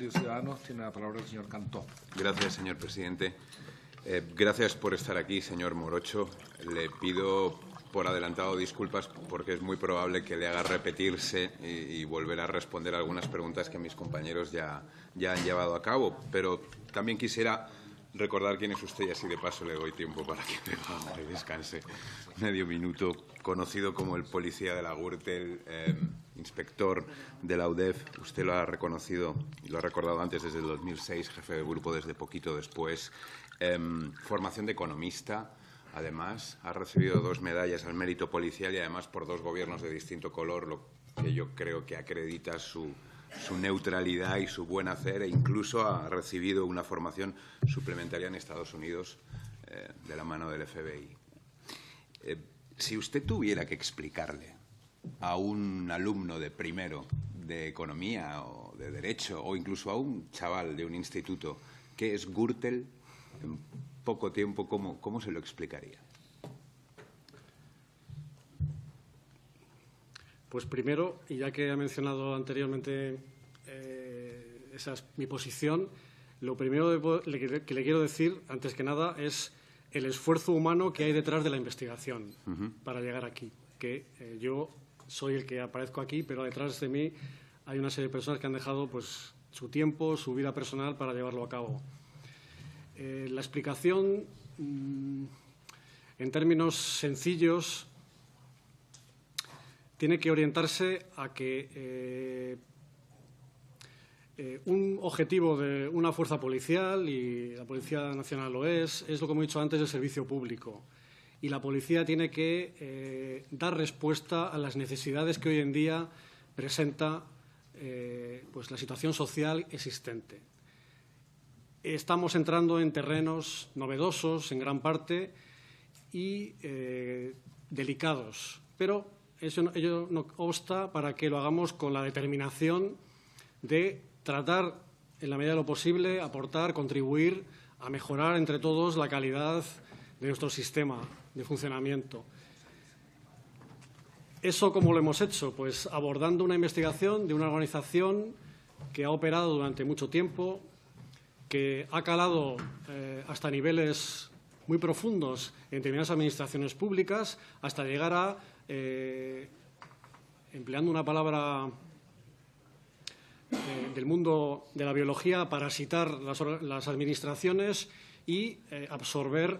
Parlamentario Ciudadanos. Tiene la palabra el señor Cantó. Gracias, señor presidente. Gracias por estar aquí, señor Morocho. Le pido por adelantado disculpas porque es muy probable que le haga repetirse y volver a responder algunas preguntas que mis compañeros ya han llevado a cabo. Pero también quisiera recordar quién es usted y así de paso le doy tiempo para que descanse medio minuto. Conocido como el policía de la Gürtel, inspector de la UDEF, usted lo ha reconocido y lo ha recordado antes desde el 2006, jefe de grupo desde poquito después. Formación de economista, además, ha recibido 2 medallas al mérito policial y además por 2 gobiernos de distinto color, lo que yo creo que acredita su neutralidad y su buen hacer, e incluso ha recibido una formación suplementaria en Estados Unidos de la mano del FBI. Si usted tuviera que explicarle a un alumno de primero de Economía o de Derecho o incluso a un chaval de un instituto qué es Gürtel, en poco tiempo, ¿cómo se lo explicaría? Pues primero, y ya que ha mencionado anteriormente esa es mi posición, lo primero que le quiero decir, antes que nada, es el esfuerzo humano que hay detrás de la investigación para llegar aquí. Que yo soy el que aparezco aquí, pero detrás de mí hay una serie de personas que han dejado pues, su tiempo, su vida personal para llevarlo a cabo. La explicación, en términos sencillos, tiene que orientarse a que un objetivo de una fuerza policial, y la Policía Nacional lo es lo que hemos dicho antes, el servicio público. Y la policía tiene que dar respuesta a las necesidades que hoy en día presenta pues la situación social existente. Estamos entrando en terrenos novedosos, en gran parte, y delicados, pero ello no obsta para que lo hagamos con la determinación de tratar, en la medida de lo posible, aportar, contribuir a mejorar entre todos la calidad de nuestro sistema de funcionamiento. ¿Eso cómo lo hemos hecho? Pues abordando una investigación de una organización que ha operado durante mucho tiempo, que ha calado hasta niveles muy profundos en determinadas administraciones públicas, hasta llegar a, empleando una palabra del mundo de la biología, parasitar las administraciones y absorber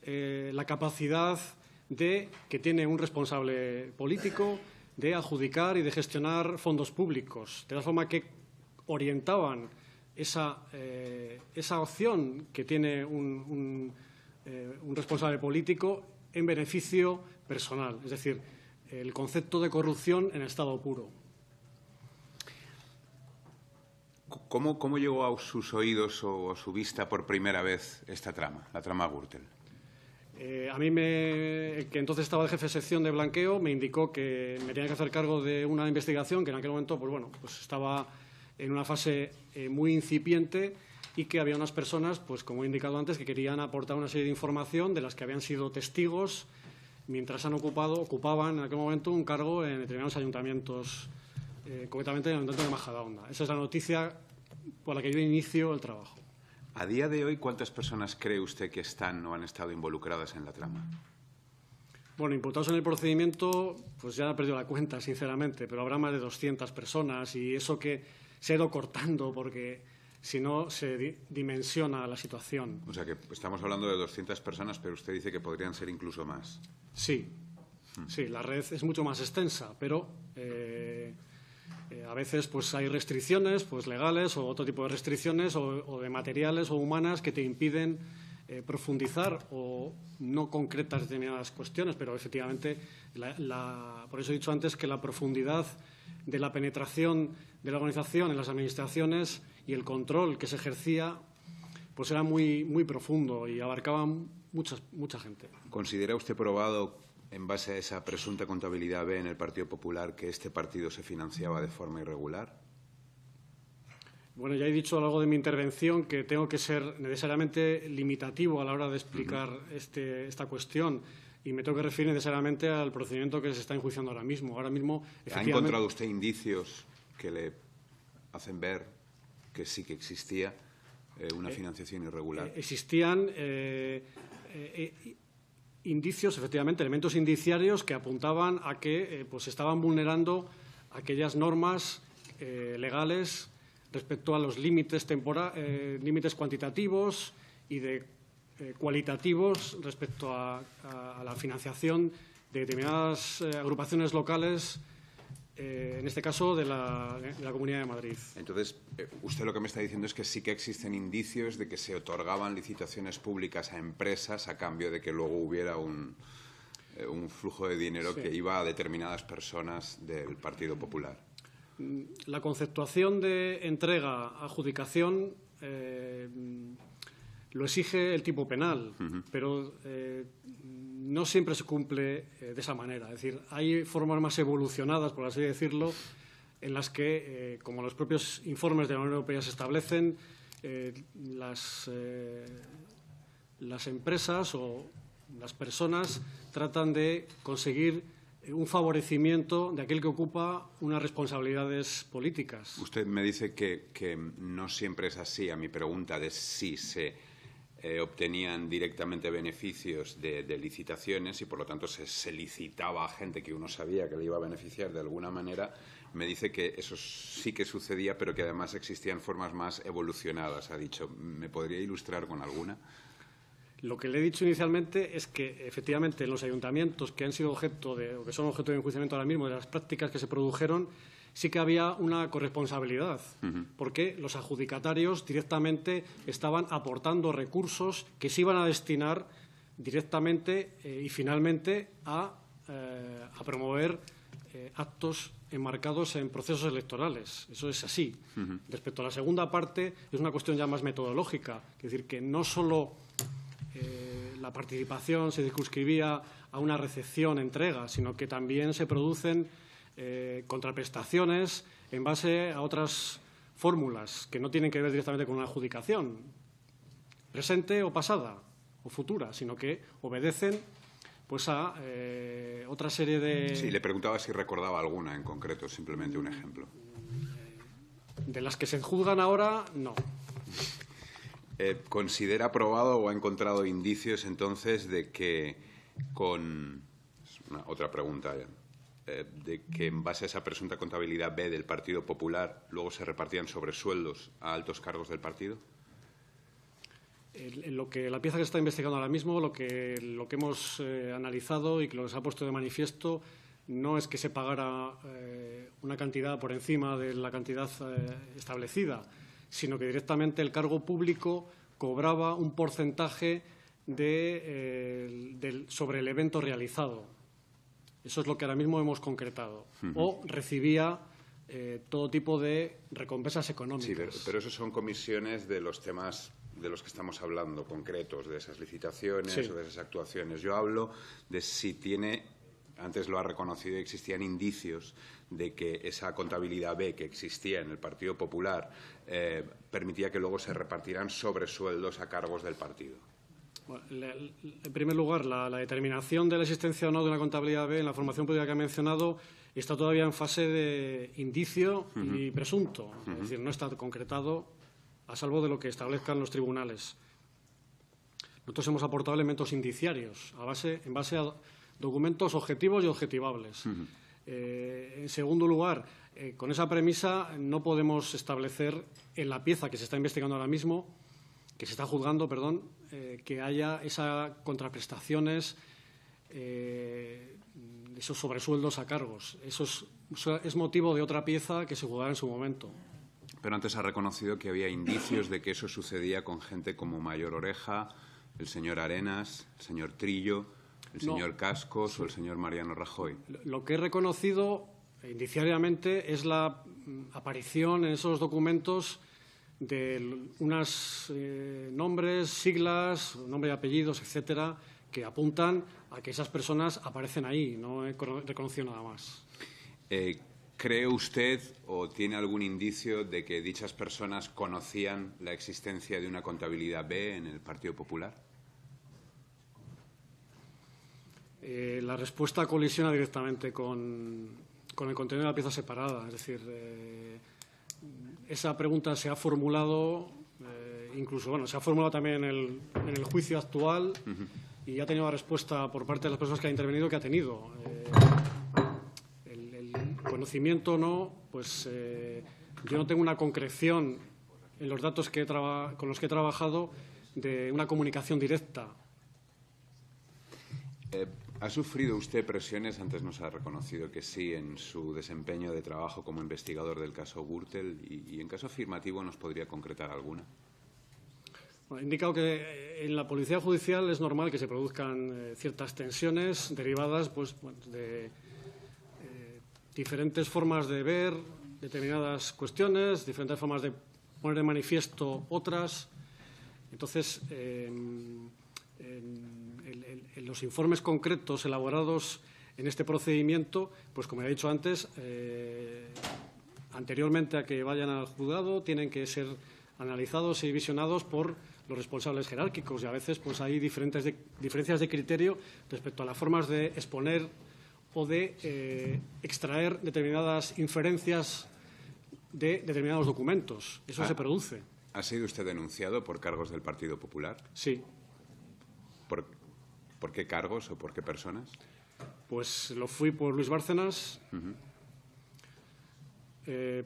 la capacidad que tiene un responsable político de adjudicar y de gestionar fondos públicos, de la forma que orientaban esa opción que tiene un responsable político en beneficio personal, es decir, el concepto de corrupción en estado puro. ¿Cómo llegó a sus oídos o a su vista por primera vez esta trama, la trama Gürtel? A mí, el que entonces estaba de jefe de sección de blanqueo, me indicó que me tenía que hacer cargo de una investigación que en aquel momento pues estaba en una fase muy incipiente y que había unas personas, pues como he indicado antes, que querían aportar una serie de información de las que habían sido testigos mientras ocupaban en aquel momento un cargo en determinados ayuntamientos, concretamente en el ayuntamiento de Majadahonda. Esa es la noticia por la que yo inicio el trabajo. A día de hoy, ¿cuántas personas cree usted que están o han estado involucradas en la trama? Bueno, imputados en el procedimiento, pues ya he perdido la cuenta, sinceramente, pero habrá más de 200 personas y eso que se ha ido cortando porque si no se dimensiona la situación. O sea que estamos hablando de 200 personas, pero usted dice que podrían ser incluso más. Sí, sí, la red es mucho más extensa, pero a veces pues hay restricciones pues legales o otro tipo de restricciones o de materiales o humanas que te impiden profundizar o no concretas determinadas cuestiones, pero efectivamente, por eso he dicho antes que la profundidad de la penetración de la organización en las administraciones y el control que se ejercía pues era muy, muy profundo y abarcaba mucha gente. ¿Considera usted probado, en base a esa presunta contabilidad B en el Partido Popular, que este partido se financiaba de forma irregular? Bueno, ya he dicho a lo largo de mi intervención que tengo que ser necesariamente limitativo a la hora de explicar esta cuestión y me tengo que referir necesariamente al procedimiento que se está enjuiciando ahora mismo. Ahora mismo, ¿Ha encontrado usted indicios que le hacen ver que sí que existía una financiación irregular. Existían indicios, efectivamente, elementos indiciarios que apuntaban a que pues estaban vulnerando aquellas normas legales respecto a los límites cuantitativos y cualitativos respecto a la financiación de determinadas agrupaciones locales, en este caso de la Comunidad de Madrid. Entonces, usted lo que me está diciendo es que sí que existen indicios de que se otorgaban licitaciones públicas a empresas a cambio de que luego hubiera un flujo de dinero que iba a determinadas personas del Partido Popular. La conceptuación de entrega, adjudicación, lo exige el tipo penal, pero no siempre se cumple de esa manera. Es decir, hay formas más evolucionadas, por así decirlo, en las que, como los propios informes de la Unión Europea se establecen, las empresas o las personas tratan de conseguir un favorecimiento de aquel que ocupa unas responsabilidades políticas. Usted me dice que no siempre es así. A mi pregunta de si se obtenían directamente beneficios de licitaciones y, por lo tanto, se licitaba a gente que uno sabía que le iba a beneficiar de alguna manera, me dice que eso sí que sucedía, pero que además existían formas más evolucionadas, ha dicho. ¿Me podría ilustrar con alguna? Lo que le he dicho inicialmente es que, efectivamente, en los ayuntamientos que han sido objeto o que son objeto de enjuiciamiento ahora mismo de las prácticas que se produjeron, sí que había una corresponsabilidad, porque los adjudicatarios directamente estaban aportando recursos que se iban a destinar directamente y finalmente a promover actos enmarcados en procesos electorales. Eso es así. Respecto a la segunda parte, es una cuestión ya más metodológica, es decir, que no solo la participación se circunscribía a una recepción-entrega, sino que también se producen contraprestaciones en base a otras fórmulas que no tienen que ver directamente con una adjudicación presente o pasada o futura, sino que obedecen pues a otra serie de... Sí, le preguntaba si recordaba alguna en concreto, simplemente un ejemplo. De las que se juzgan ahora, no. ¿Considera probado o ha encontrado indicios entonces de que otra pregunta de que en base a esa presunta contabilidad B del Partido Popular luego se repartían sobresueldos a altos cargos del partido? La pieza que se está investigando ahora mismo, lo que hemos analizado y que lo que se ha puesto de manifiesto no es que se pagara una cantidad por encima de la cantidad establecida, sino que directamente el cargo público cobraba un porcentaje sobre el evento realizado. Eso es lo que ahora mismo hemos concretado. O recibía todo tipo de recompensas económicas. Sí, pero eso son comisiones de los temas de los que estamos hablando, concretos, de esas licitaciones o de esas actuaciones. Yo hablo de si tiene, antes lo ha reconocido, existían indicios de que esa contabilidad B que existía en el Partido Popular permitía que luego se repartieran sobresueldos a cargos del partido. Bueno, en primer lugar, la determinación de la existencia o no de una contabilidad B en la formación política que ha mencionado está todavía en fase de indicio y presunto. Es decir, no está concretado a salvo de lo que establezcan los tribunales. Nosotros hemos aportado elementos indiciarios en base a documentos objetivos y objetivables. En segundo lugar, con esa premisa no podemos establecer en la pieza que se está investigando ahora mismo, que se está juzgando, perdón, que haya esas contraprestaciones, esos sobresueldos a cargos. Eso es motivo de otra pieza que se juzgará en su momento. Pero antes ha reconocido que había indicios de que eso sucedía con gente como Mayor Oreja, el señor Arenas, el señor Trillo, el señor Cascos o el señor Mariano Rajoy. Lo que he reconocido indiciariamente es la aparición en esos documentos de unos nombres, siglas, nombre y apellidos, etcétera, que apuntan a que esas personas aparecen ahí. No he reconocido nada más. ¿Cree usted o tiene algún indicio de que dichas personas conocían la existencia de una contabilidad B en el Partido Popular? La respuesta colisiona directamente con el contenido de la pieza separada. Es decir, esa pregunta se ha formulado, incluso, bueno, se ha formulado también en el juicio actual y ha tenido la respuesta por parte de las personas que han intervenido que ha tenido. El conocimiento no, pues yo no tengo una concreción en los datos con los que he trabajado de una comunicación directa. ¿Ha sufrido usted presiones? Antes nos ha reconocido que sí en su desempeño de trabajo como investigador del caso Gürtel y en caso afirmativo nos podría concretar alguna. Bueno, he indicado que en la Policía Judicial es normal que se produzcan ciertas tensiones derivadas pues, de diferentes formas de ver determinadas cuestiones, diferentes formas de poner de manifiesto otras. Entonces, en los informes concretos elaborados en este procedimiento, pues como he dicho antes, anteriormente a que vayan al juzgado, tienen que ser analizados y visionados por los responsables jerárquicos y a veces pues hay diferencias de criterio respecto a las formas de exponer o de extraer determinadas inferencias de determinados documentos. Eso se produce. ¿Ha sido usted denunciado por cargos del Partido Popular? Sí. ¿Por qué cargos o por qué personas? Pues lo fui por Luis Bárcenas,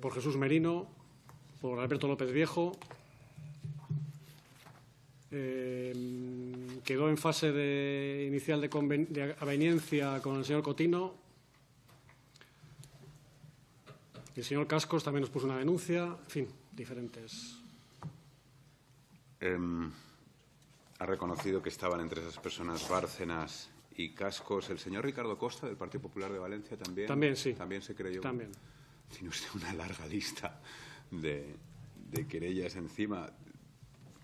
por Jesús Merino, por Alberto López Viejo. Quedó en fase inicial de aveniencia con el señor Cotino. El señor Cascos también nos puso una denuncia. En fin, diferentes. Ha reconocido que estaban entre esas personas Bárcenas y Cascos. ¿El señor Ricardo Costa, del Partido Popular de Valencia, también? También, sí. ¿También se creyó? También. Tiene usted una larga lista de querellas encima.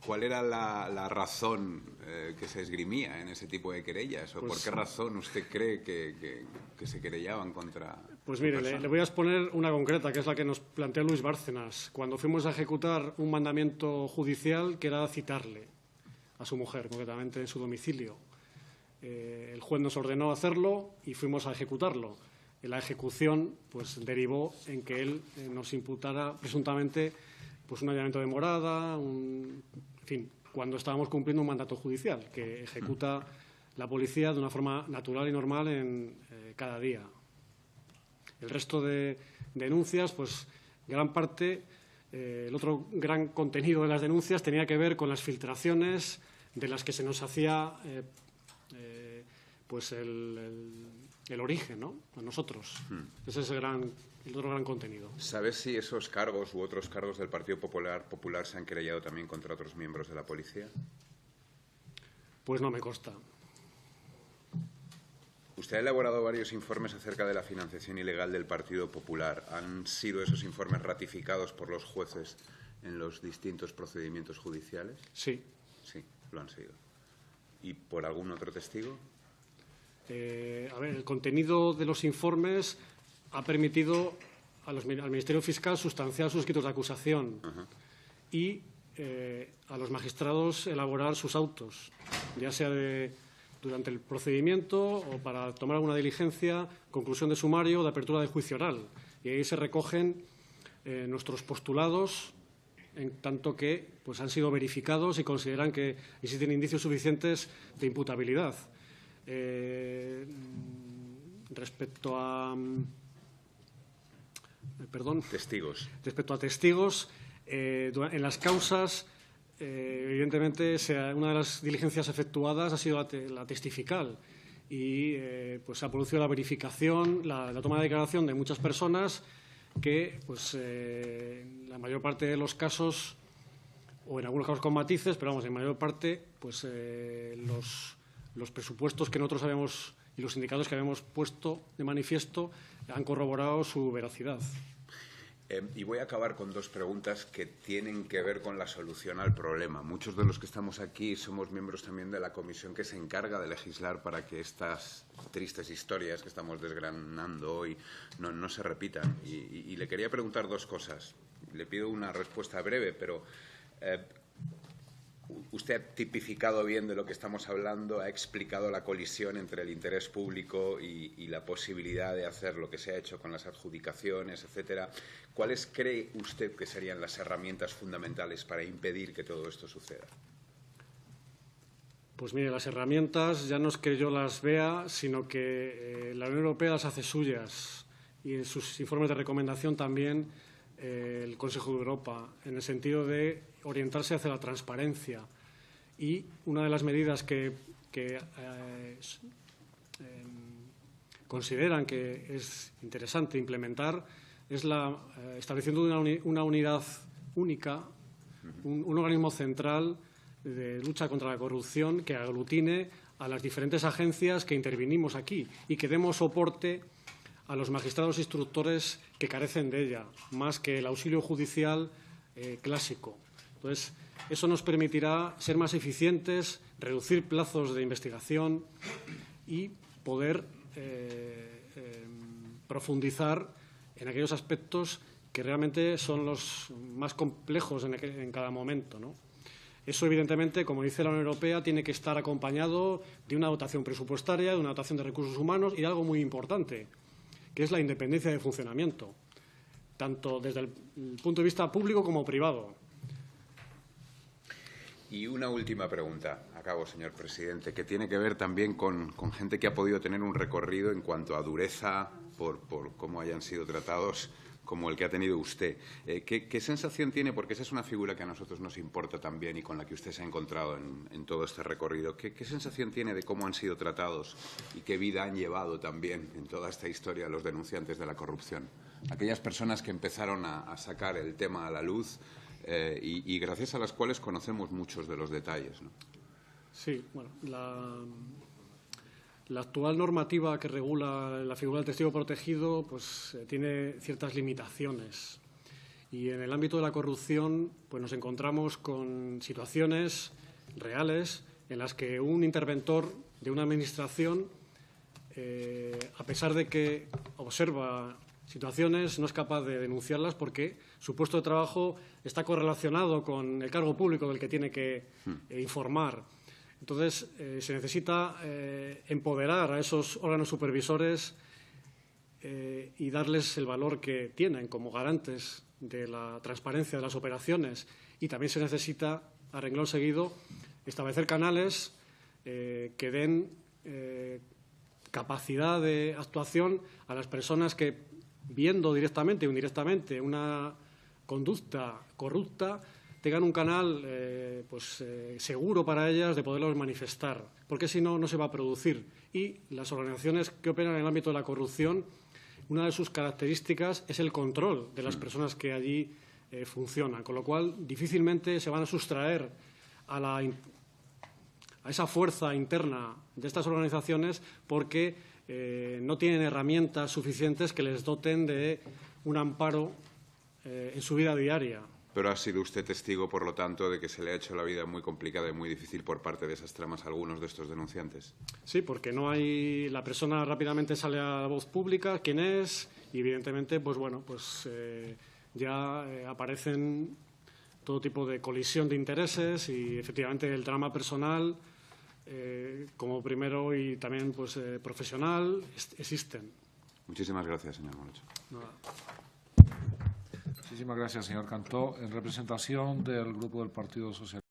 ¿Cuál era la razón que se esgrimía en ese tipo de querellas? ¿O pues, por qué razón usted cree que se querellaban contra...? Pues mire, le voy a exponer una concreta, que es la que nos planteó Luis Bárcenas, cuando fuimos a ejecutar un mandamiento judicial que era citarle a su mujer, concretamente en su domicilio. El juez nos ordenó hacerlo y fuimos a ejecutarlo. La ejecución pues derivó en que él nos imputara presuntamente pues un allanamiento de morada, en fin, cuando estábamos cumpliendo un mandato judicial que ejecuta la policía de una forma natural y normal en cada día. El resto de denuncias, pues gran parte, el otro gran contenido de las denuncias tenía que ver con las filtraciones de las que se nos hacía pues el origen, ¿no? A nosotros. Ese es el otro gran contenido. ¿Sabes si esos cargos u otros cargos del Partido Popular se han querellado también contra otros miembros de la policía? Pues no me consta. Usted ha elaborado varios informes acerca de la financiación ilegal del Partido Popular. ¿Han sido esos informes ratificados por los jueces en los distintos procedimientos judiciales? Sí. Sí, lo han sido. ¿Y por algún otro testigo? A ver, el contenido de los informes ha permitido al Ministerio Fiscal sustanciar sus escritos de acusación y a los magistrados elaborar sus autos, ya sea durante el procedimiento o para tomar alguna diligencia, conclusión de sumario o de apertura de juicio oral. Y ahí se recogen nuestros postulados en tanto que pues, han sido verificados y consideran que existen indicios suficientes de imputabilidad. Respecto a testigos. Respecto a testigos, en las causas, evidentemente, una de las diligencias efectuadas ha sido la testifical y pues se ha producido la verificación, la toma de declaración de muchas personas que, pues, en la mayor parte de los casos, o en algunos casos con matices, pero vamos, en mayor parte, pues los presupuestos que nosotros habíamos y los sindicatos que habíamos puesto de manifiesto han corroborado su veracidad. Y voy a acabar con dos preguntas que tienen que ver con la solución al problema. Muchos de los que estamos aquí somos miembros también de la comisión que se encarga de legislar para que estas tristes historias que estamos desgranando hoy no se repitan. Y le quería preguntar dos cosas. Le pido una respuesta breve, pero Usted ha tipificado bien de lo que estamos hablando, ha explicado la colisión entre el interés público y la posibilidad de hacer lo que se ha hecho con las adjudicaciones, etcétera. ¿Cuáles cree usted que serían las herramientas fundamentales para impedir que todo esto suceda? Pues mire, las herramientas ya no es que yo las vea, sino que la Unión Europea las hace suyas y en sus informes de recomendación también el Consejo de Europa, en el sentido de orientarse hacia la transparencia. Y una de las medidas que consideran que es interesante implementar es estableciendo una unidad única, un organismo central de lucha contra la corrupción que aglutine a las diferentes agencias que intervinimos aquí y que demos soporte a los magistrados instructores que carecen de ella, más que el auxilio judicial clásico. Entonces, eso nos permitirá ser más eficientes, reducir plazos de investigación y poder profundizar en aquellos aspectos que realmente son los más complejos en cada momento, ¿no? Eso, evidentemente, como dice la Unión Europea, tiene que estar acompañado de una dotación presupuestaria, de una dotación de recursos humanos y de algo muy importante, que es la independencia de funcionamiento, tanto desde el punto de vista público como privado. Y una última pregunta, acabo, señor presidente, que tiene que ver también con gente que ha podido tener un recorrido en cuanto a dureza por cómo hayan sido tratados, como el que ha tenido usted. ¿Qué sensación tiene? Porque esa es una figura que a nosotros nos importa también y con la que usted se ha encontrado en todo este recorrido. ¿Qué sensación tiene de cómo han sido tratados y qué vida han llevado también en toda esta historia los denunciantes de la corrupción? Aquellas personas que empezaron a sacar el tema a la luz y gracias a las cuales conocemos muchos de los detalles, ¿no? Sí, bueno, la actual normativa que regula la figura del testigo protegido pues, tiene ciertas limitaciones. Y en el ámbito de la corrupción pues, nos encontramos con situaciones reales en las que un interventor de una administración, a pesar de que observa situaciones, no es capaz de denunciarlas porque su puesto de trabajo está correlacionado con el cargo público del que tiene que informar. Entonces, se necesita empoderar a esos órganos supervisores y darles el valor que tienen como garantes de la transparencia de las operaciones. Y también se necesita, a renglón seguido, establecer canales que den capacidad de actuación a las personas que, viendo directamente o indirectamente una conducta corrupta, tengan un canal seguro para ellas de poderlos manifestar, porque si no, no se va a producir. Y las organizaciones que operan en el ámbito de la corrupción, una de sus características es el control de las personas que allí funcionan, con lo cual difícilmente se van a sustraer a esa fuerza interna de estas organizaciones porque no tienen herramientas suficientes que les doten de un amparo en su vida diaria. Pero ha sido usted testigo, por lo tanto, de que se le ha hecho la vida muy complicada y muy difícil por parte de esas tramas a algunos de estos denunciantes. Sí, porque no hay, la persona rápidamente sale a la voz pública, quién es, y evidentemente, pues bueno, pues ya aparecen todo tipo de colisión de intereses y efectivamente el drama personal, como primero y también pues profesional, existen. Muchísimas gracias, señor Morocho. Nada. Muchísimas gracias, señor Cantó. En representación del Grupo del Partido Socialista.